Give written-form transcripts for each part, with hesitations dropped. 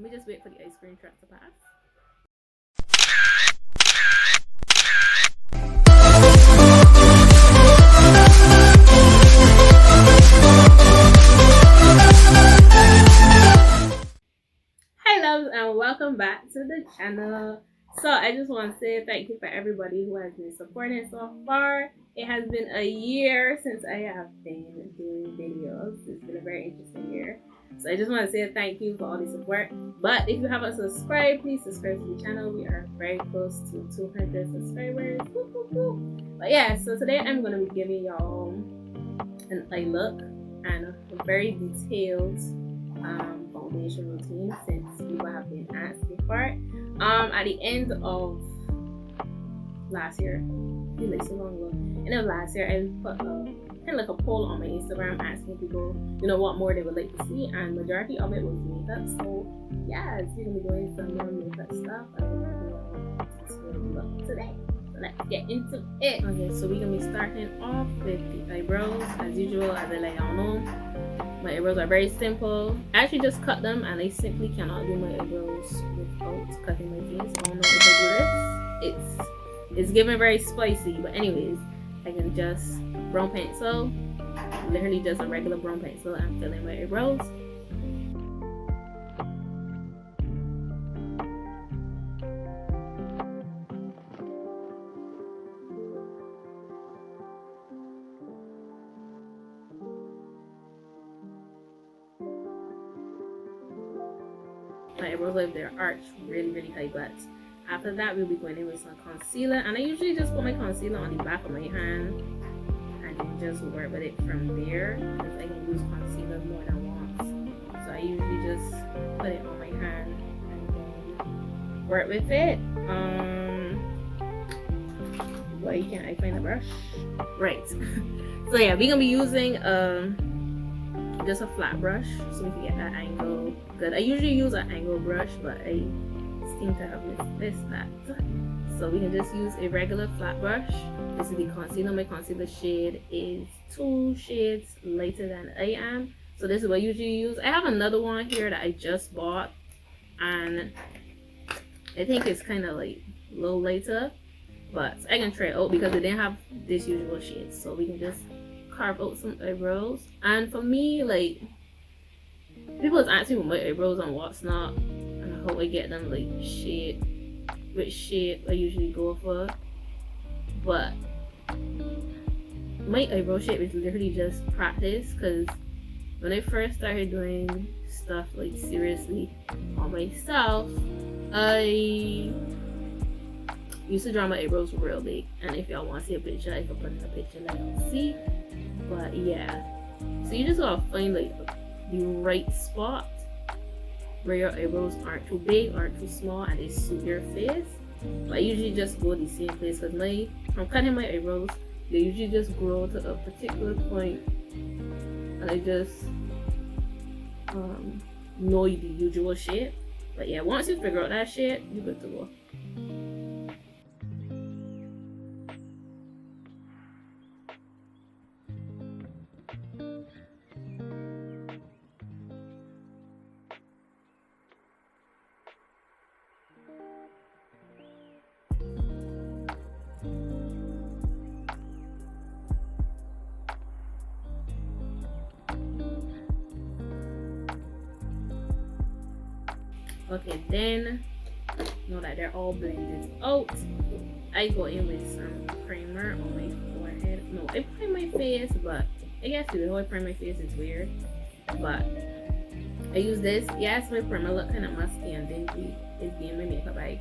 Let me just wait for the ice cream truck to pass. Hi loves, and welcome back to the channel. So I just want to say thank you for everybody who has been supporting so far. It has been a year since I have been doing videos. It's been a very interesting year. So I just want to say thank you for all the support. But if you haven't subscribed, please subscribe to the channel. We are very close to 200 subscribers. Woo, woo, woo. But yeah, so today I'm going to be giving y'all an eye look and a very detailed foundation routine, since people have been asking for it. At the end of last year, I feel like so long ago, end of last year, I put kind of like a poll on my Instagram asking people, you know, what more they would like to see, and majority of it was makeup. So yeah, we're gonna be doing some more makeup stuff, and we're gonna look today. So let's get into it. Okay, so we're gonna be starting off with the eyebrows, as usual. As I let y'all know, my eyebrows are very simple. I actually just cut them, and I simply cannot do my eyebrows without cutting my face. I don't know if I do this. It's giving very spicy, but anyways, I can just brown pencil, literally just a regular brown pencil, and fill in my eyebrows. My eyebrows like they're arched really high, but after that we'll be going in with some concealer, and I usually just put my concealer on the back of my hand and then just work with it from there, because I can use concealer more than once. So I usually just put it on my hand and then work with it. Why can't I find a brush? Right. So yeah, we're gonna be using just a flat brush, so we can get that angle good. I usually use an angle brush, but I seem to have missed that. So we can just use a regular flat brush. This is the concealer. My concealer shade is 2 shades lighter than I am. So this is what I usually use. I have another one here that I just bought, and I think it's kind of like a little lighter, but I can try it out because it didn't have this usual shade. So we can just carve out some eyebrows. And for me, like, people is asking me my eyebrows and what's not, and how I get them, like which shade I usually go for. But my eyebrow shape is literally just practice, because when I first started doing stuff like seriously on myself, I used to draw my eyebrows real big, and if y'all want to see a picture, I can put in a picture that y'all see. But yeah, so you just gotta find like the right spot where your eyebrows aren't too big or too small and they suit your face. But I usually just go the same place, because from cutting my eyebrows, they usually just grow to a particular point, and I just know the usual shape. But yeah, once you figure out that shape, you're good to go. Okay, then now that they're all blended out, I go in with some primer on my forehead. No, I prime my face, but I guess the way I prime my face is weird. But I use this. Yes, my primer look kind of musky and dingy. It's being my makeup bag.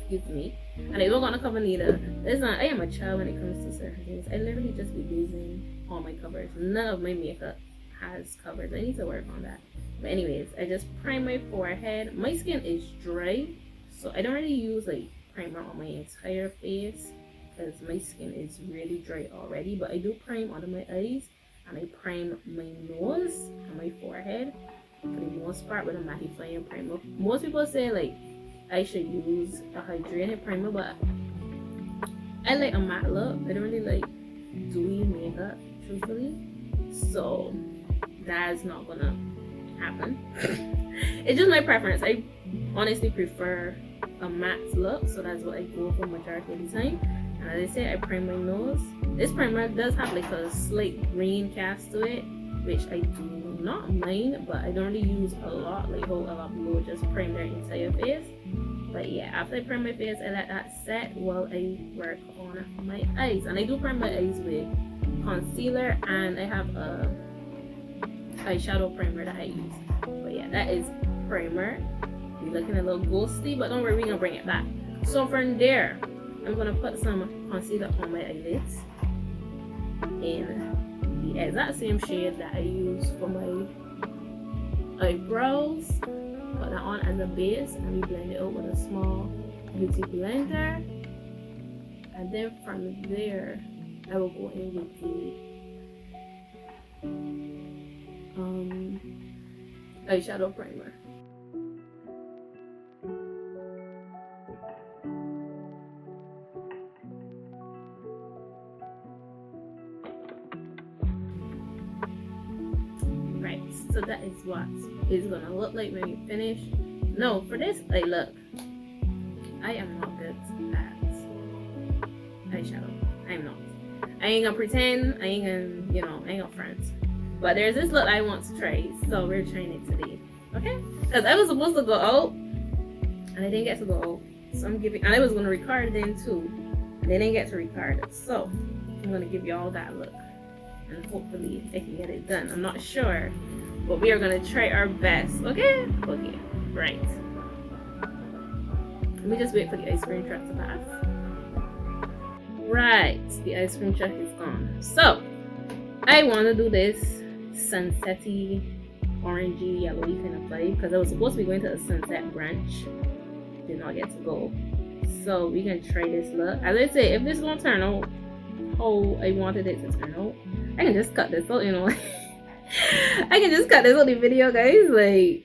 Excuse me. And I don't gonna cover neither. Listen, I am a child when it comes to certain things. I literally just be losing all my covers. None of my makeup has covers. I need to work on that. But anyways, I just prime my forehead. My skin is dry, so I don't really use like primer on my entire face, because my skin is really dry already. But I do prime under my eyes, and I prime my nose and my forehead for the most part with a mattifying primer. Most people say like I should use a hydrated primer, but I like a matte look. I don't really like dewy makeup, truthfully. So that's not gonna happen. It's just my preference. I honestly prefer a matte look, so that's what I go for majority of the time. And as I say, I prime my nose. This primer does have like a slight green cast to it, which I do not mind, but I don't really use a lot. Like how a lot of people just prime their entire face. But yeah, after I prime my face, I let that set while I work on my eyes. And I do prime my eyes with concealer, and I have a eyeshadow primer that I use. But yeah, that is primer. You're looking a little ghosty, but don't worry, we're gonna bring it back. So from there, I'm gonna put some concealer on my eyelids in the exact same shade that I use for my eyebrows. Put that on as a base, and we blend it out with a small beauty blender. And then from there, I will go in with the eyeshadow primer. Right, so that is what it's gonna look like when we finish. No, for this look, I am not good at eyeshadow. I'm not. I ain't gonna pretend. I ain't gonna, I ain't gonna front. But there's this look I want to try, so we're trying it today. Okay? Because I was supposed to go out, and I didn't get to go out. So and I was gonna record then too, and I didn't get to record. So I'm gonna give you all that look, and hopefully I can get it done. I'm not sure, but we are gonna try our best. Okay? Okay. Right. Let me just wait for the ice cream truck to pass. Right, the ice cream truck is gone. So I want to do this sunsetty, orangey, yellowy kind of vibe because I was supposed to be going to a sunset brunch. Did not get to go. So we can try this look. As I say, if this won't turn out how I wanted it to turn out, I can just cut this out, I can just cut this out the video, guys. Like,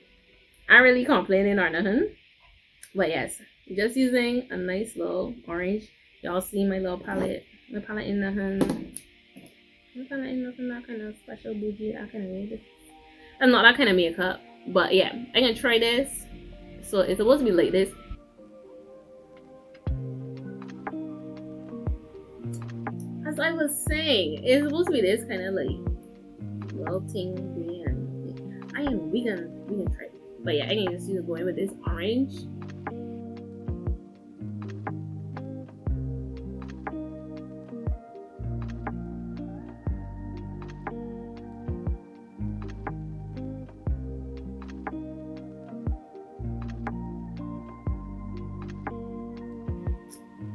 I'm really complaining or nothing. But yes, just using a nice little orange. Y'all see my little palette. My palette in the hand. My palette in nothing that kind of special bougie. I kind of made it. I'm not that kind of makeup. But yeah, I can try this. So it's supposed to be like this. As I was saying, it's supposed to be this kind of like melting and we can try it. But yeah, I can just use it going with this orange.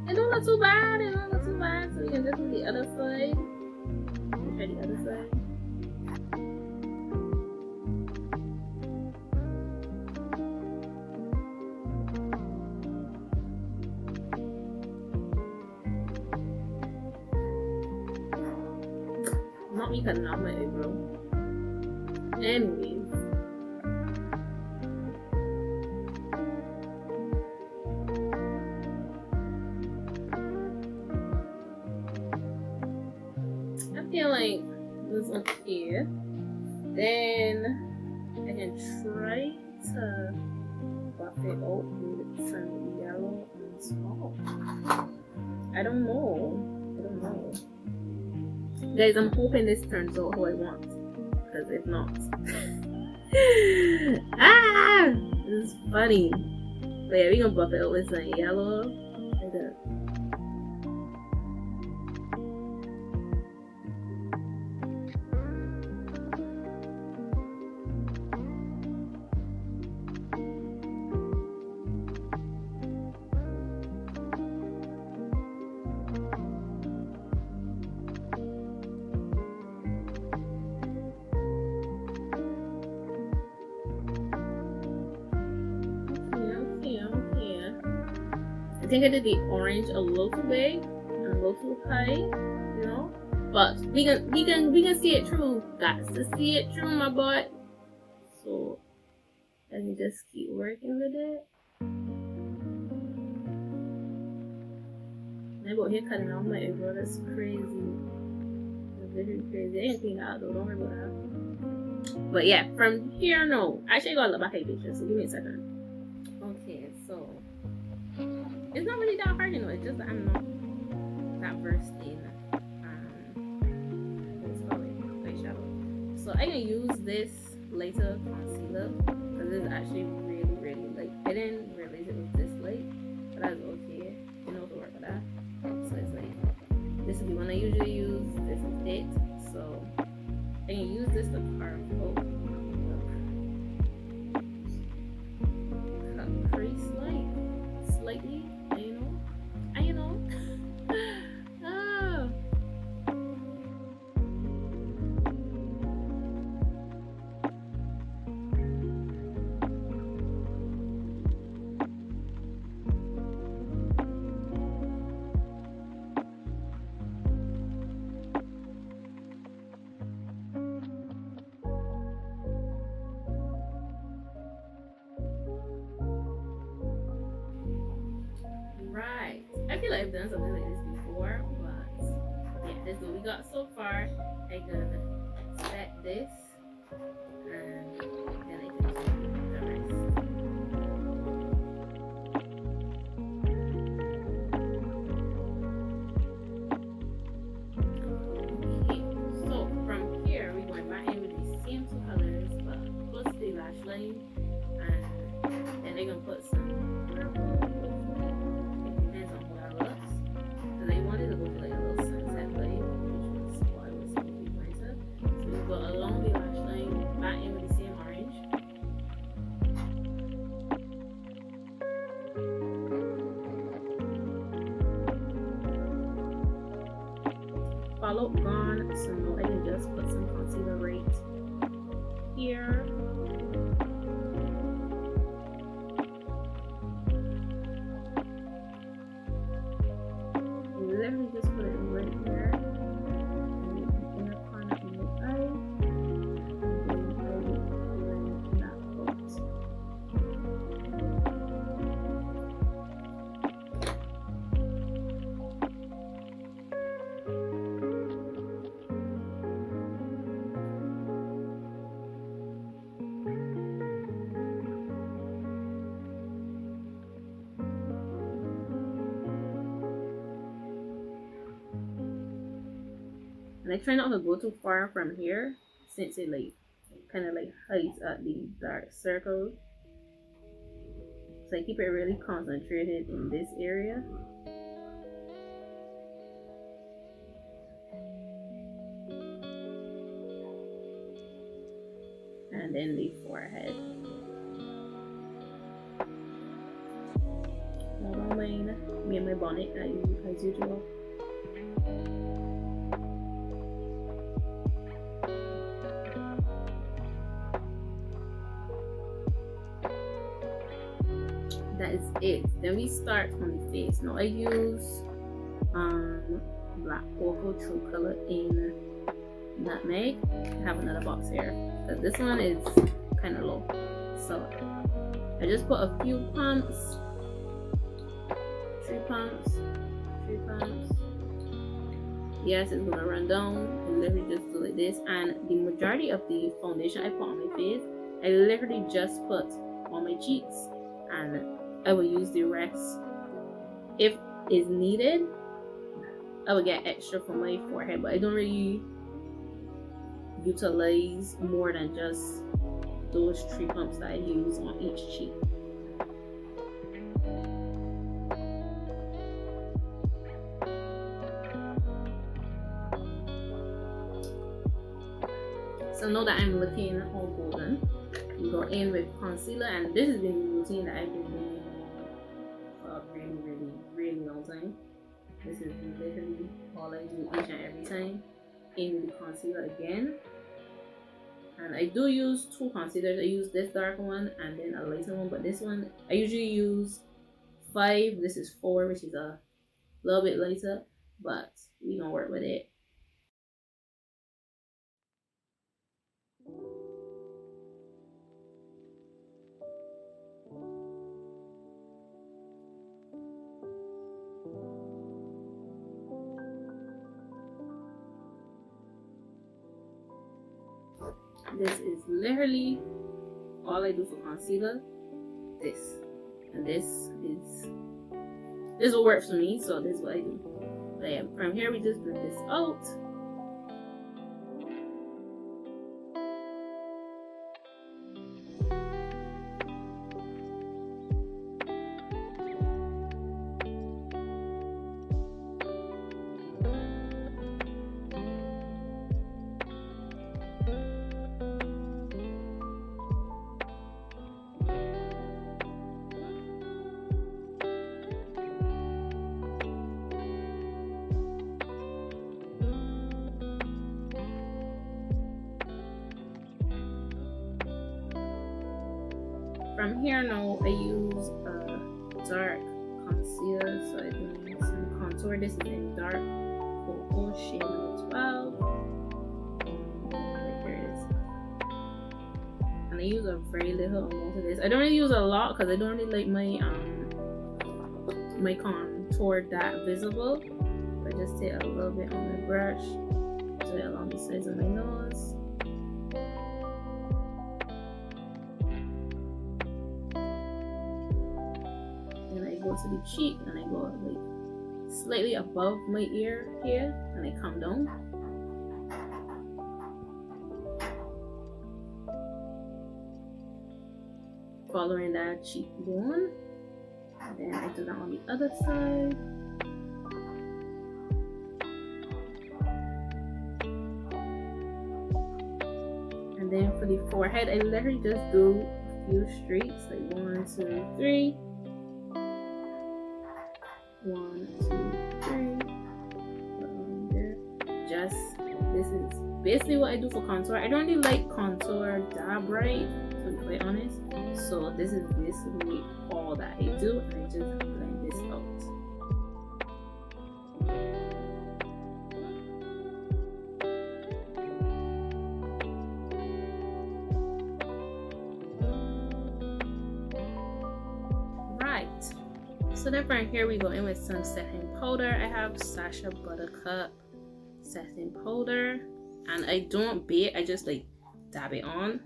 It don't look too bad. It don't look too bad. So we can just do the other side. Try the other side. Not me cutting off my eyebrow. Anyways. I feel like this one here. Then I can try to buff it out with some yellow and small. I don't know. Guys, I'm hoping this turns out how I want. Because if not. This is funny. But yeah, we're gonna buff it out with some yellow. Like that. I think I did the orange a little too big and a little too high, But we can see it through. Got to see it through, my boy. So I can just keep working with it. I'm out here cutting off my eyebrow. That's crazy. That's very crazy. I didn't clean that out though. Don't worry about that. But yeah, from here, no. Actually, I got to look back at picture, so give me a second. Okay, so it's not really that hard, you know. It's just that I'm not that versed in what's it called, eyeshadow. So I can use this lighter concealer because it's actually really light. I didn't realize it was this light, but that's okay. You know to work with that. So it's like this is the one I usually use. This is it. So I can use this to carve out cut crease like slightly. You know. Oh. Right. I feel like I've done something like this before, but yeah, this is what we got so far. I can set this and then I can do the rest. Okay, so from here we're going back in with the same two colors, but plus the lash line, and then they're gonna put some purple. I wanted to go for like a little sunset light, which was what I was supposed to be going to. So we go along the lash line, back in with the same orange. Follow gone, so I can just put some concealer right here. Literally just put it right here in the inner corner of my eye, and then I will blend that out. And I try not to go too far from here since it like kind of like hides at the dark circle. So I keep it really concentrated in this area. And then the forehead. I don't mind me and my bonnet as usual. That is it. Then we start on the face. Now I use black cocoa true color in Nutmeg. I have another box here, but this one is kind of low, so I just put a few pumps, 3 pumps. Yes, it's gonna run down. I literally just do like this, and the majority of the foundation I put on my face, I literally just put on my cheeks, and I will use the rest if is needed. I will get extra from my forehead, but I don't really utilize more than just those 3 pumps that I use on each cheek. So now that I'm looking all golden, we go in with concealer, and this has been the routine that I've been doing for a really long time. This is literally all I do each and every time. In with the concealer again, and I do use 2 concealers. I use this dark one and then a lighter one, but this one I usually use 5. This is 4, which is a little bit lighter, but we gonna work with it. This is literally all I do for concealer. This. And this what works for me, so this is what I do. But yeah, from here we just bring this out. From here now, I use a dark concealer, so I do some contour. This is in dark cocoa shade number 12. Right, there it is. And I use a very little amount of this. I don't really use a lot because I don't really like my contour that visible. I just take a little bit on my brush, do it along the sides of my nose. Go to the cheek and I go like slightly above my ear here and I come down. Following that cheekbone. And then I do that on the other side. And then for the forehead, I literally just do a few streaks, like 1, 2, 3. 1, 2, 3. There. Just this is basically what I do for contour. I don't really like contour that bright, to be quite honest. So this is basically all that I do, and I just blend this out. So then from here we go in with some setting powder. I have Sacha Buttercup setting powder, and I don't bake, I just like dab it on.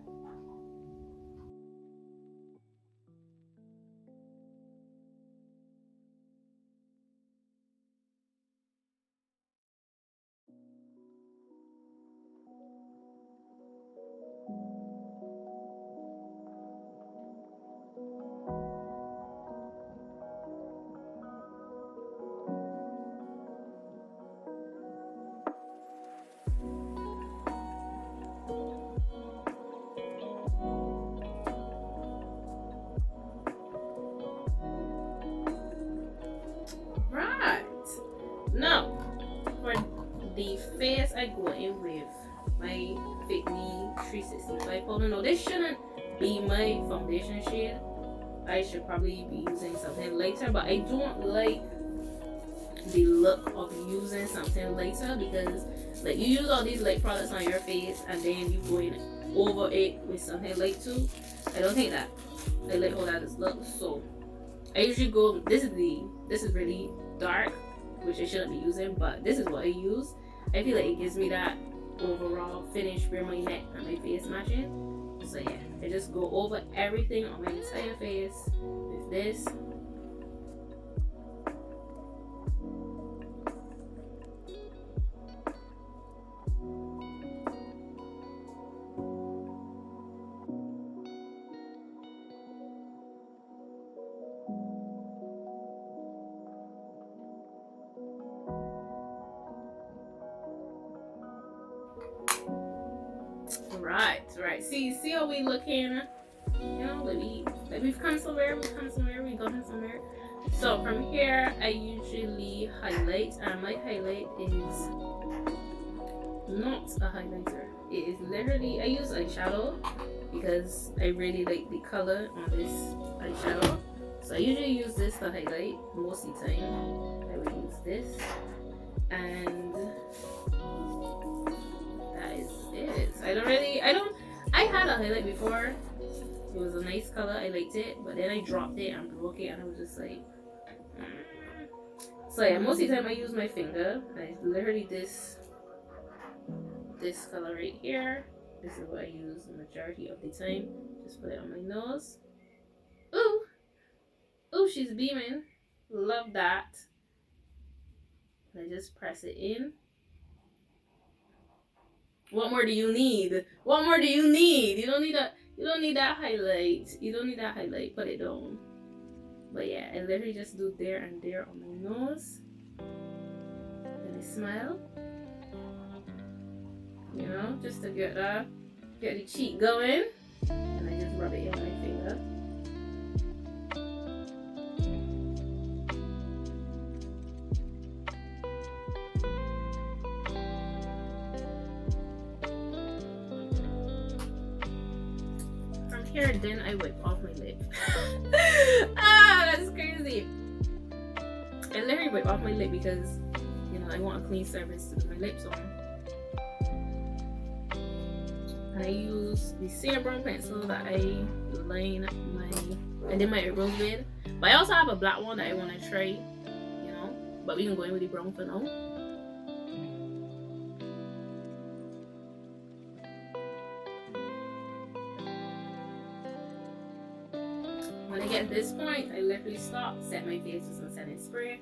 Now, for the face, I go in with my Fit Me 365 powder. Now, this shouldn't be my foundation shade. I should probably be using something lighter, but I don't like the look of using something lighter because, like, you use all these light products on your face and then you go in over it with something light too. I don't think that I like how that looks. So I usually go. This is really dark, which I shouldn't be using, but this is what I use. I feel like it gives me that overall finish where my neck and my face matching. So yeah, I just go over everything on my entire face with this. Right. See how we looking? You know, like we've come somewhere, we going somewhere. So from here, I usually highlight, and my highlight is not a highlighter. It is literally, I use eyeshadow because I really like the color on this eyeshadow. So I usually use this to highlight most of the time. I would use this, and that is it. I had a highlight before. It was a nice color, I liked it, but then I dropped it and broke it, and I was just like, So yeah, most of the time I use my finger. I literally this color right here, This is what I use the majority of the time. Just put it on my nose. Ooh! Ooh, she's beaming. Love that. I just press it in. What more do you need? What more do you need? You don't need that. You don't need that highlight. You don't need that highlight. Put it down. But yeah, I literally just do there and there on my nose. And I smile. You know, just to get the cheek going. And I just rub it in my finger. From here, then I wipe off my lip. Ah, that's crazy. I literally wipe off my lip because, you know, I want a clean surface to put my lips on. I use the same brown pencil that I line I did my rose with. But I also have a black one that I want to try, you know. But we can go in with the brown for now. When I get to this point, I literally stop, set my face with some setting spray.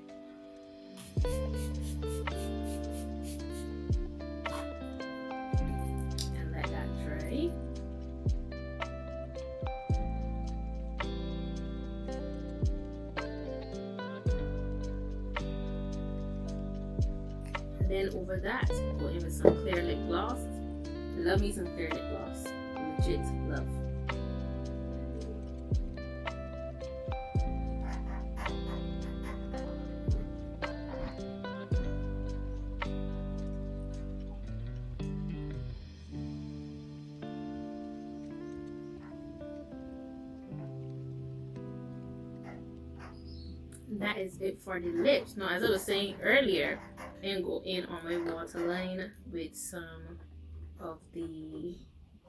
Then over that, go in with some clear lip gloss. I love me some clear lip gloss. Legit love. That is it for the lips. Now, as I was saying earlier, and go in on my waterline with some of the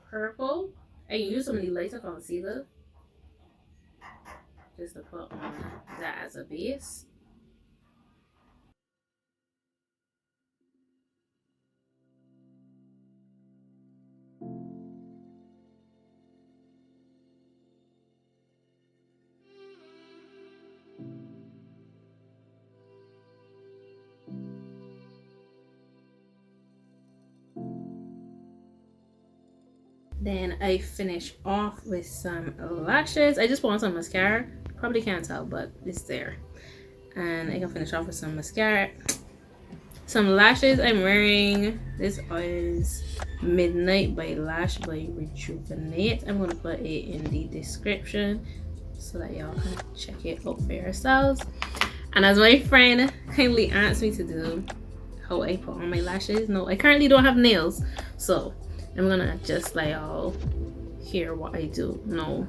purple. I use some of the lighter concealer just to put on that as a base. Then I finish off with some lashes. I just put on some mascara. Probably can't tell, but it's there. And I can finish off with some mascara. Some lashes I'm wearing. This is Midnight by Lash'd by Rejuvenate. I'm going to put it in the description so that y'all can check it out for yourselves. And as my friend kindly asked me to do, how I put on my lashes. No, I currently don't have nails, so I'm gonna just let y'all hear what I do. No,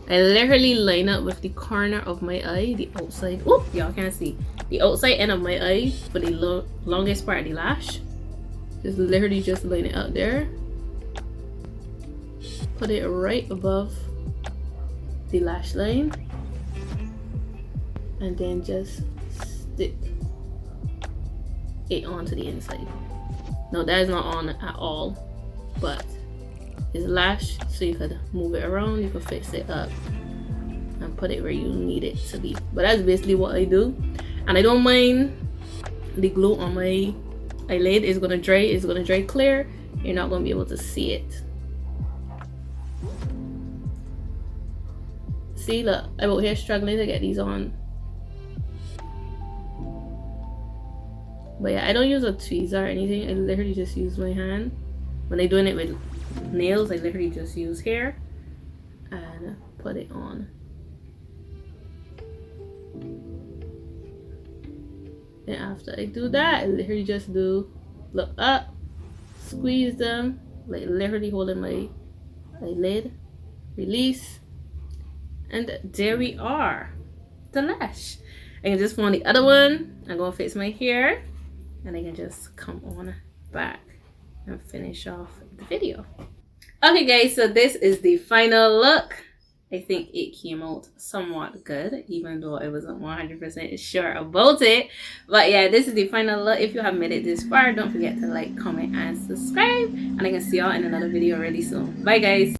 I literally line up with the corner of my eye, the outside. Oh, y'all can't see the outside end of my eye for the longest part of the lash. Just literally just line it out there. Put it right above the lash line, and then just stick it onto the inside. No, that is not on at all, but it's lash, so you could move it around, you could fix it up and put it where you need it to be. But that's basically what I do, and I don't mind the glue on my eyelid. It's gonna dry clear. You're not gonna be able to see it. See, look, I'm out here struggling to get these on. But yeah, I don't use a tweezer or anything. I literally just use my hand. When I'm doing it with nails, I literally just use hair and put it on. And after I do that, I literally just do look up, squeeze them, like literally holding my eyelid, release, and there we are, the lash. I can just put on the other one. I'm gonna fix my hair, and I can just come on back and finish off the video. Okay guys, so this is the final look. I think it came out somewhat good, even though I wasn't 100% sure about it. But yeah, this is the final look. If you have made it this far, don't forget to like, comment, and subscribe. And I can see y'all in another video really soon. Bye guys.